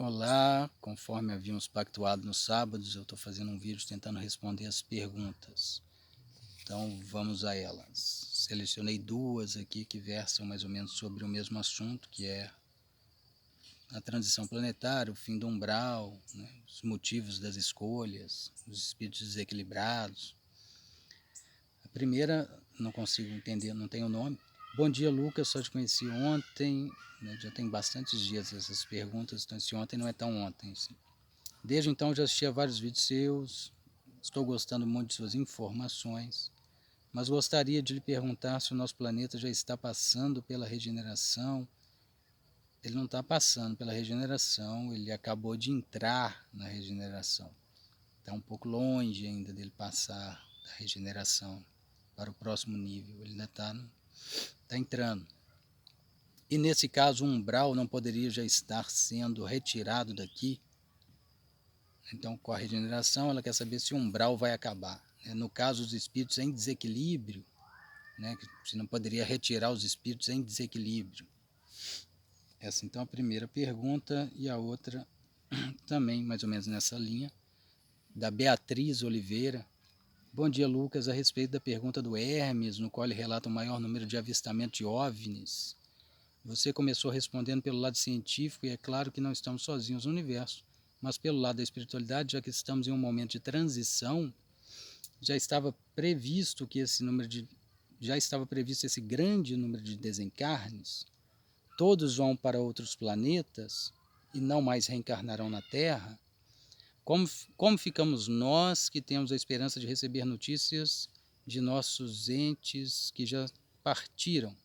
Olá, conforme havíamos pactuado nos sábados, eu estou fazendo um vídeo tentando responder as perguntas. Então vamos a elas. Selecionei duas aqui que versam mais ou menos sobre o mesmo assunto, que é a transição planetária, o fim do umbral, né, os motivos das escolhas, os espíritos desequilibrados. A primeira, não consigo entender, não tem o nome. Bom dia, Lucas, só te conheci ontem, né, já tem bastantes dias essas perguntas, então esse ontem não é tão ontem, assim. Desde então já assisti a vários vídeos seus, estou gostando muito de suas informações, mas gostaria de lhe perguntar se o nosso planeta já está passando pela regeneração. Ele não está passando pela regeneração, ele acabou de entrar na regeneração. Está um pouco longe ainda dele passar da regeneração para o próximo nível, ele ainda está entrando. E nesse caso o umbral não poderia já estar sendo retirado daqui? Então, com a regeneração, ela quer saber se o umbral vai acabar. No caso, os espíritos em desequilíbrio, né, se não poderia retirar os espíritos em desequilíbrio. Essa, então, é a primeira pergunta. E a outra, também mais ou menos nessa linha, da Beatriz Oliveira. Bom dia, Lucas. A respeito da pergunta do Hermes, no qual ele relata o maior número de avistamentos de OVNIs. Você começou respondendo pelo lado científico, e é claro que não estamos sozinhos no universo, mas pelo lado da espiritualidade, já que estamos em um momento de transição, já estava previsto esse grande número de desencarnes. Todos vão para outros planetas e não mais reencarnarão na Terra. Como ficamos nós que temos a esperança de receber notícias de nossos entes que já partiram?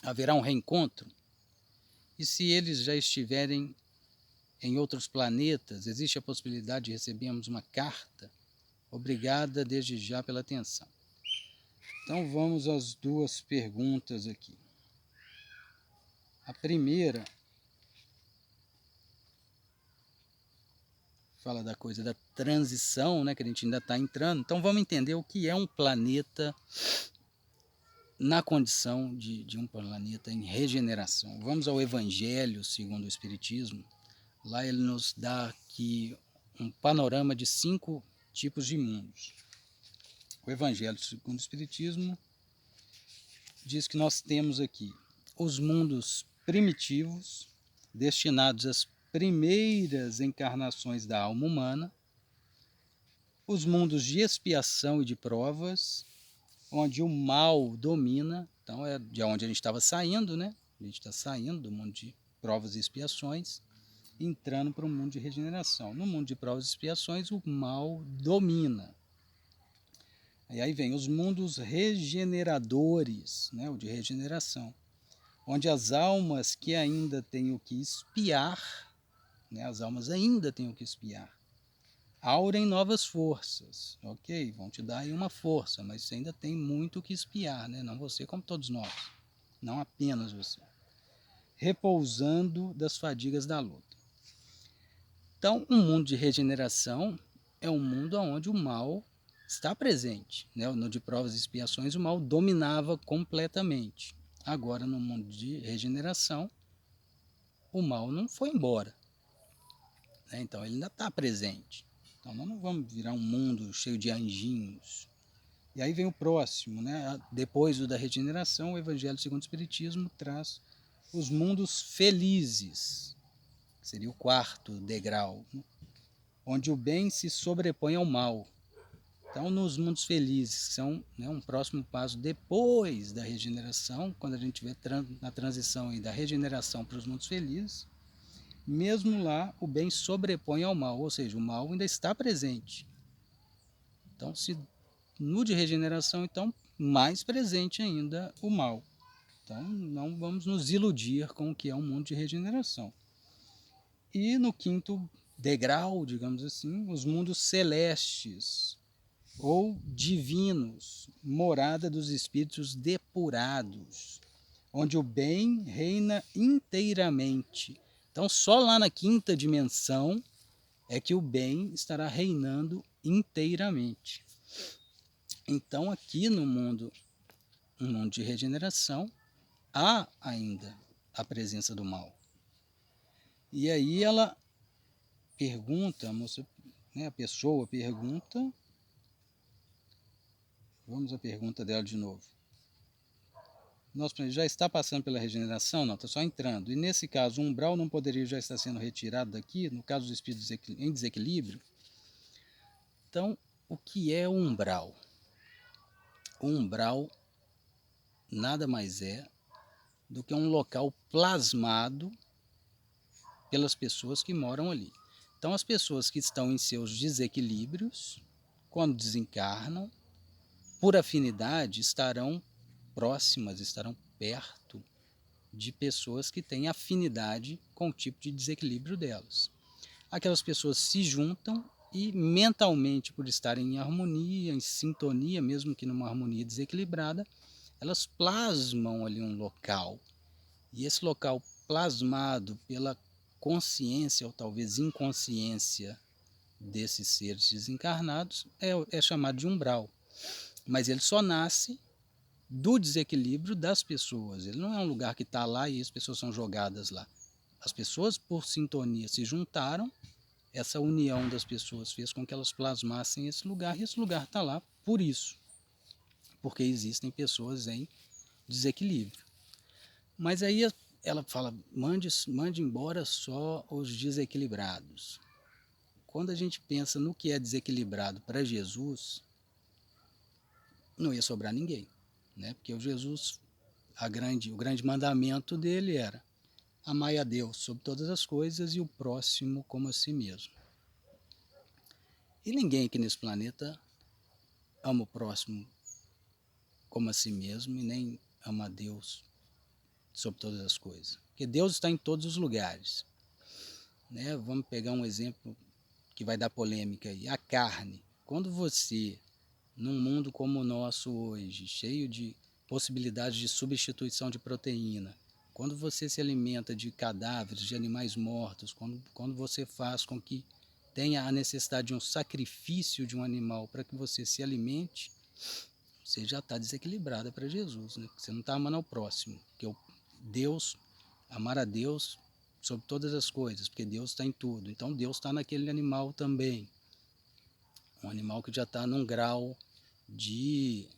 Haverá um reencontro? E se eles já estiverem em outros planetas, existe a possibilidade de recebermos uma carta? Obrigada desde já pela atenção. Então vamos às duas perguntas aqui. A primeira fala da coisa da transição, né, que a gente ainda está entrando. Então vamos entender o que é um planeta na condição de um planeta em regeneração. Vamos ao Evangelho segundo o Espiritismo. Lá ele nos dá aqui um panorama de 5 tipos de mundos. O Evangelho segundo o Espiritismo diz que nós temos aqui os mundos primitivos, destinados às primeiras encarnações da alma humana, os mundos de expiação e de provas, onde o mal domina. Então é de onde a gente estava saindo, né? A gente está saindo do mundo de provas e expiações, entrando para o mundo de regeneração. No mundo de provas e expiações, o mal domina. E aí vem os mundos regeneradores, né? O de regeneração, onde as almas que ainda têm o que expiar, né? As almas ainda têm o que expiar, aurem novas forças, ok? Vão te dar aí uma força, mas você ainda tem muito o que expiar, né? Não você como todos nós, não apenas você. Repousando das fadigas da luta. Então, um mundo de regeneração é um mundo onde o mal está presente, né? No de provas e expiações, o mal dominava completamente. Agora, no mundo de regeneração, o mal não foi embora, né? Então, ele ainda está presente. Então, nós não vamos virar um mundo cheio de anjinhos. E aí vem o próximo, né? Depois do da regeneração, o Evangelho segundo o Espiritismo traz os mundos felizes, que seria o quarto degrau, né? Onde o bem se sobrepõe ao mal. Então, nos mundos felizes, que são, né, um próximo passo depois da regeneração, quando a gente estiver na transição aí da regeneração para os mundos felizes, mesmo lá o bem sobrepõe ao mal, ou seja, o mal ainda está presente. Então, se no de regeneração, então, mais presente ainda o mal. Então, não vamos nos iludir com o que é um mundo de regeneração. E no quinto degrau, digamos assim, os mundos celestes, ou divinos, morada dos espíritos depurados, onde o bem reina inteiramente. Então, só lá na quinta dimensão é que o bem estará reinando inteiramente. Então, aqui no mundo de regeneração, há ainda a presença do mal. E aí ela pergunta, a moça, né, a pessoa pergunta, vamos à pergunta dela de novo. Nosso planeta já está passando pela regeneração? Não, está só entrando. E nesse caso, o umbral não poderia já estar sendo retirado daqui, no caso dos espíritos em desequilíbrio? Então, o que é o umbral? O umbral nada mais é do que um local plasmado pelas pessoas que moram ali. Então, as pessoas que estão em seus desequilíbrios, quando desencarnam, por afinidade, estarão próximas, estarão perto de pessoas que têm afinidade com o tipo de desequilíbrio delas. Aquelas pessoas se juntam e mentalmente, por estarem em harmonia, em sintonia, mesmo que numa harmonia desequilibrada, elas plasmam ali um local. E esse local plasmado pela consciência ou talvez inconsciência desses seres desencarnados é chamado de umbral. Mas ele só nasce do desequilíbrio das pessoas. Ele não é um lugar que está lá e as pessoas são jogadas lá. As pessoas, por sintonia, se juntaram, essa união das pessoas fez com que elas plasmassem esse lugar, e esse lugar está lá por isso, porque existem pessoas em desequilíbrio. Mas aí ela fala, mande embora só os desequilibrados. Quando a gente pensa no que é desequilibrado para Jesus, não ia sobrar ninguém, né? Porque o Jesus, o grande mandamento dele era amai a Deus sobre todas as coisas e o próximo como a si mesmo. E ninguém aqui nesse planeta ama o próximo como a si mesmo e nem ama a Deus sobre todas as coisas. Porque Deus está em todos os lugares. Né? Vamos pegar um exemplo que vai dar polêmica aí. A carne. Quando você, num mundo como o nosso hoje, cheio de possibilidades de substituição de proteína, quando você se alimenta de cadáveres, de animais mortos, quando você faz com que tenha a necessidade de um sacrifício de um animal para que você se alimente, você já está desequilibrada para Jesus, né? Você não está amando ao próximo, porque Deus, amar a Deus sobre todas as coisas, porque Deus está em tudo. Então Deus está naquele animal também, um animal que já está num grau de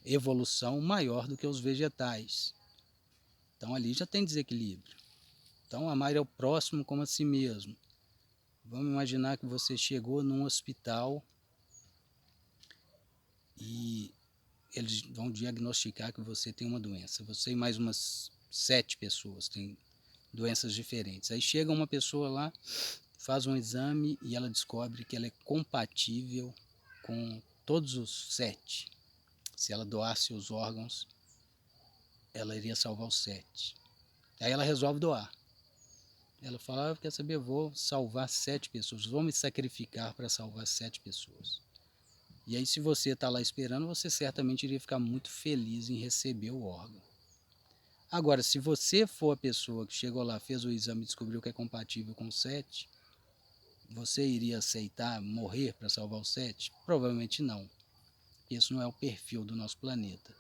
evolução maior do que os vegetais. Então ali já tem desequilíbrio. Então amar é o próximo como a si mesmo. Vamos imaginar que você chegou num hospital e eles vão diagnosticar que você tem uma doença. Você e mais umas 7 pessoas têm doenças diferentes. Aí chega uma pessoa lá, faz um exame e ela descobre que ela é compatível com todos os 7. Se ela doasse os órgãos, ela iria salvar os 7. Aí ela resolve doar. Ela fala, quer saber, vou salvar 7 pessoas, vou me sacrificar para salvar 7 pessoas. E aí se você está lá esperando, você certamente iria ficar muito feliz em receber o órgão. Agora, se você for a pessoa que chegou lá, fez o exame e descobriu que é compatível com 7, você iria aceitar morrer para salvar os 7? Provavelmente não. Isso não é o perfil do nosso planeta.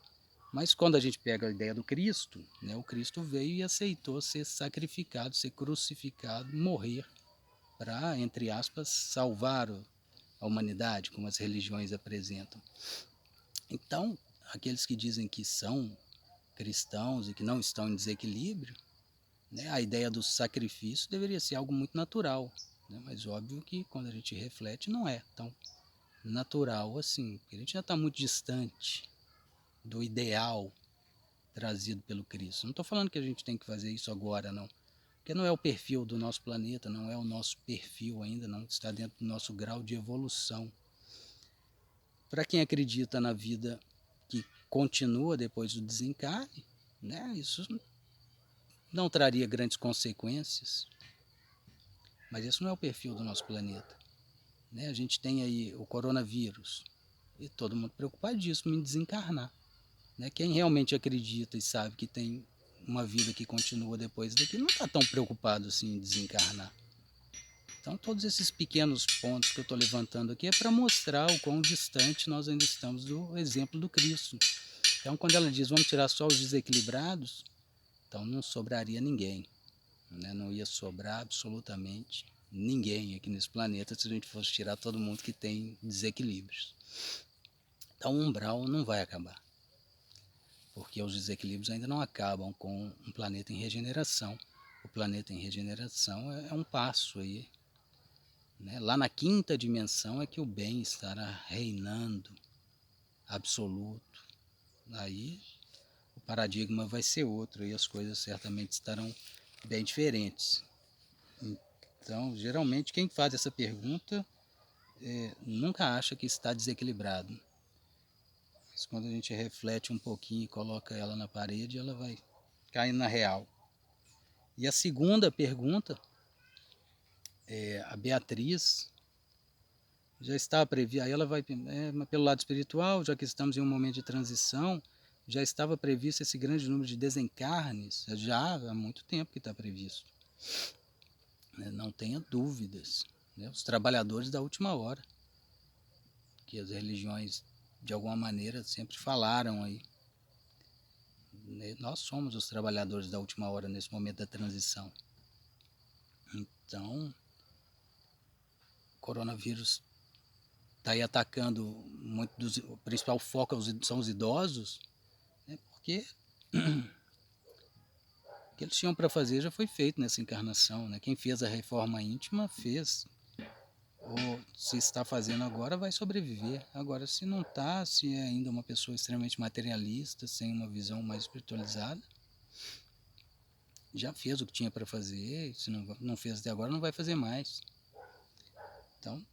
Mas quando a gente pega a ideia do Cristo, né, o Cristo veio e aceitou ser sacrificado, ser crucificado, morrer para, entre aspas, salvar a humanidade, como as religiões apresentam. Então, aqueles que dizem que são cristãos e que não estão em desequilíbrio, né, a ideia do sacrifício deveria ser algo muito natural, né, mas óbvio que quando a gente reflete não é tão natural assim, porque a gente já está muito distante do ideal trazido pelo Cristo. Não estou falando que a gente tem que fazer isso agora, não, porque não é o perfil do nosso planeta, não é o nosso perfil ainda, não está dentro do nosso grau de evolução. Para quem acredita na vida que continua depois do desencarne, né, isso não traria grandes consequências, mas isso não é o perfil do nosso planeta. Né? A gente tem aí o coronavírus e todo mundo preocupadíssimo em desencarnar. Né? Quem realmente acredita e sabe que tem uma vida que continua depois daqui não está tão preocupado assim em desencarnar. Então todos esses pequenos pontos que eu estou levantando aqui é para mostrar o quão distante nós ainda estamos do exemplo do Cristo. Então quando ela diz vamos tirar só os desequilibrados, então não sobraria ninguém. né? Não ia sobrar absolutamente ninguém aqui nesse planeta se a gente fosse tirar todo mundo que tem desequilíbrios. Então o umbral não vai acabar, porque os desequilíbrios ainda não acabam com um planeta em regeneração. O planeta em regeneração é um passo aí, né? Lá na quinta dimensão é que o bem estará reinando absoluto. Aí o paradigma vai ser outro e as coisas certamente estarão bem diferentes. Então, geralmente, quem faz essa pergunta nunca acha que está desequilibrado. Mas quando a gente reflete um pouquinho e coloca ela na parede, ela vai cair na real. E a segunda pergunta, a Beatriz já está prevista, aí ela vai pelo lado espiritual, já que estamos em um momento de transição, já estava previsto esse grande número de desencarnes, já há muito tempo que está previsto. Não tenha dúvidas. Né? Os trabalhadores da última hora, que as religiões de alguma maneira sempre falaram aí. Nós somos os trabalhadores da última hora nesse momento da transição. Então, o coronavírus está aí atacando muito, o principal foco são os idosos, né? Porque o que eles tinham para fazer já foi feito nessa encarnação. Né? Quem fez a reforma íntima fez. Ou se está fazendo agora, vai sobreviver. Agora, se não está, se é ainda uma pessoa extremamente materialista, sem uma visão mais espiritualizada, já fez o que tinha para fazer, se não fez até agora, não vai fazer mais. Então,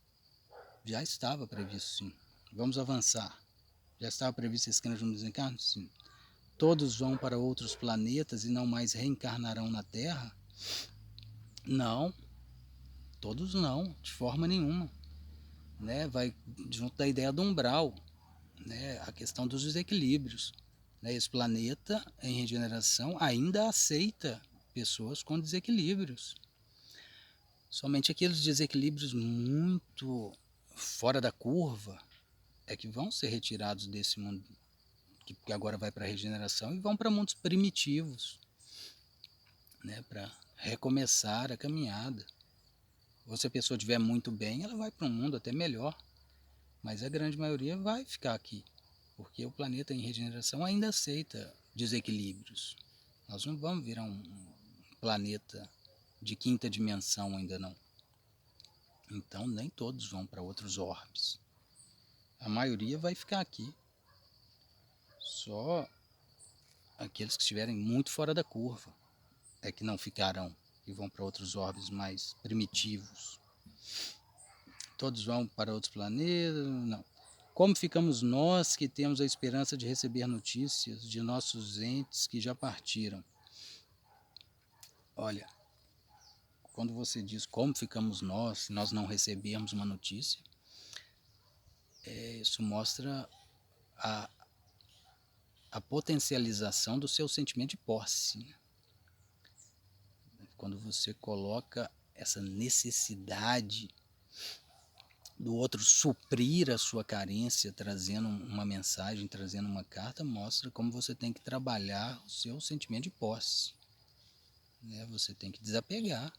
já estava previsto, sim. Vamos avançar. Já estava previsto esse grande número de desencarnos? Sim. Todos vão para outros planetas e não mais reencarnarão na Terra? Não, todos não, de forma nenhuma. Né? Vai junto da ideia do umbral, né? A questão dos desequilíbrios. Né? Esse planeta em regeneração ainda aceita pessoas com desequilíbrios. Somente aqueles desequilíbrios muito fora da curva é que vão ser retirados desse mundo que agora vai para a regeneração e vão para mundos primitivos, né, para recomeçar a caminhada. Ou se a pessoa estiver muito bem, ela vai para um mundo até melhor, mas a grande maioria vai ficar aqui, porque o planeta em regeneração ainda aceita desequilíbrios. Nós não vamos virar um planeta de quinta dimensão ainda não. Então nem todos vão para outros orbes. A maioria vai ficar aqui. Só aqueles que estiverem muito fora da curva é que não ficarão e vão para outros orbes mais primitivos. Todos vão para outros planetas? Não. Como ficamos nós que temos a esperança de receber notícias de nossos entes que já partiram? Olha, quando você diz como ficamos nós se nós não recebermos uma notícia, isso mostra a potencialização do seu sentimento de posse. Né? Quando você coloca essa necessidade do outro suprir a sua carência, trazendo uma mensagem, trazendo uma carta, mostra como você tem que trabalhar o seu sentimento de posse. Né? Você tem que desapegar.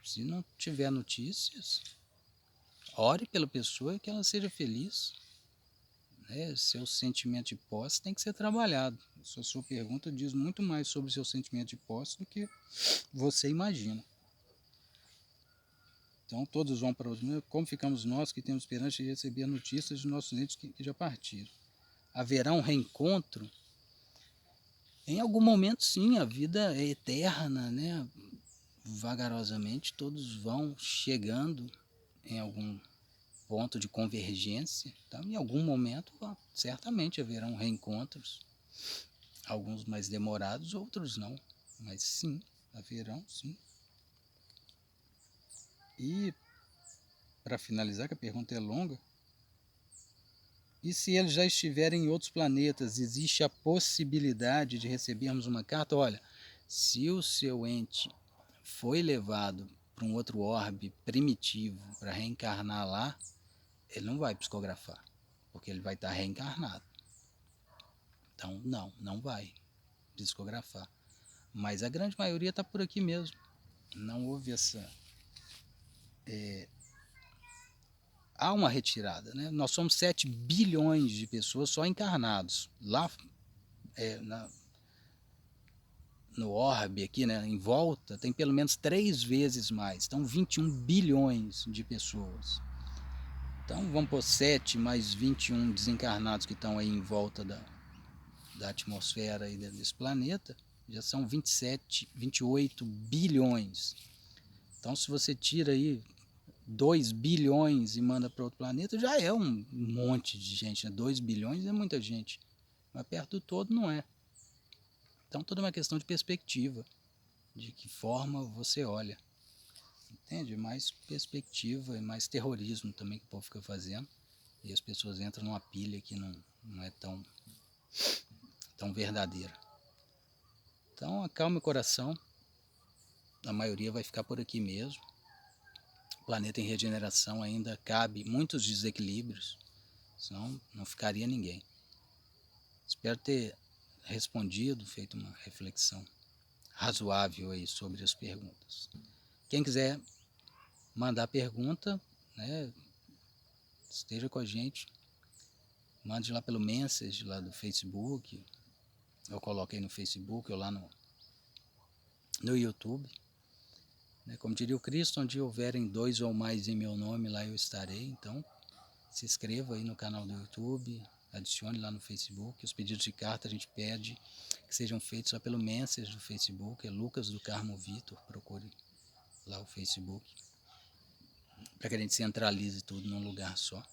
Se não tiver notícias, ore pela pessoa e que ela seja feliz. Né? Seu sentimento de posse tem que ser trabalhado. A sua pergunta diz muito mais sobre o seu sentimento de posse do que você imagina. Então todos vão para os... Como ficamos nós que temos esperança de receber notícias de nossos entes que já partiram? Haverá um reencontro? Em algum momento sim, a vida é eterna, né? Vagarosamente todos vão chegando em algum ponto de convergência. Então, em algum momento, certamente haverão reencontros. Alguns mais demorados, outros não. Mas sim, haverão sim. E, para finalizar, que a pergunta é longa, e se eles já estiverem em outros planetas, existe a possibilidade de recebermos uma carta? Olha, se o seu ente foi levado para um outro orbe primitivo para reencarnar lá, ele não vai psicografar, porque ele vai estar reencarnado. Então, não vai psicografar. mas a grande maioria está por aqui mesmo. Não houve essa... há uma retirada, né? Nós somos 7 bilhões de pessoas só encarnados. Lá no orbe aqui, né, em volta, tem pelo menos 3 vezes mais. Então 21 bilhões de pessoas. Então vamos por 7 mais 21 desencarnados que estão aí em volta da atmosfera aí desse planeta, já são 27, 28 bilhões. Então se você tira aí 2 bilhões e manda para outro planeta, já é um monte de gente, né? 2 bilhões é muita gente, mas perto do todo não é. Então tudo é uma questão de perspectiva, de que forma você olha, entende? Mais perspectiva e mais terrorismo também que o povo fica fazendo, e as pessoas entram numa pilha que não é tão verdadeira. Então acalme o coração, a maioria vai ficar por aqui mesmo. O planeta em regeneração ainda cabe muitos desequilíbrios, senão não ficaria ninguém. Espero ter respondido, feito uma reflexão razoável aí sobre as perguntas. Quem quiser mandar pergunta, né, esteja com a gente, mande lá pelo Message lá do Facebook, eu coloquei no Facebook ou lá no YouTube. Como diria o Cristo, onde houverem 2 ou mais em meu nome, lá eu estarei. Então, se inscreva aí no canal do YouTube, adicione lá no Facebook. Os pedidos de carta a gente pede que sejam feitos lá pelo Message do Facebook, é Lucas do Carmo Vitor, procure lá o Facebook, para que a gente centralize tudo num lugar só.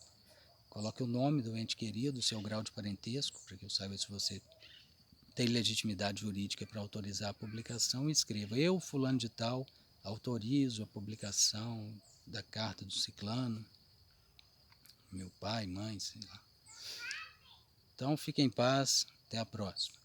Coloque o nome do ente querido, o seu grau de parentesco, para que eu saiba se você tem legitimidade jurídica para autorizar a publicação, e escreva: eu, fulano de tal, autorizo a publicação da carta do ciclano, meu pai, mãe, sei lá. Então fique em paz, até a próxima.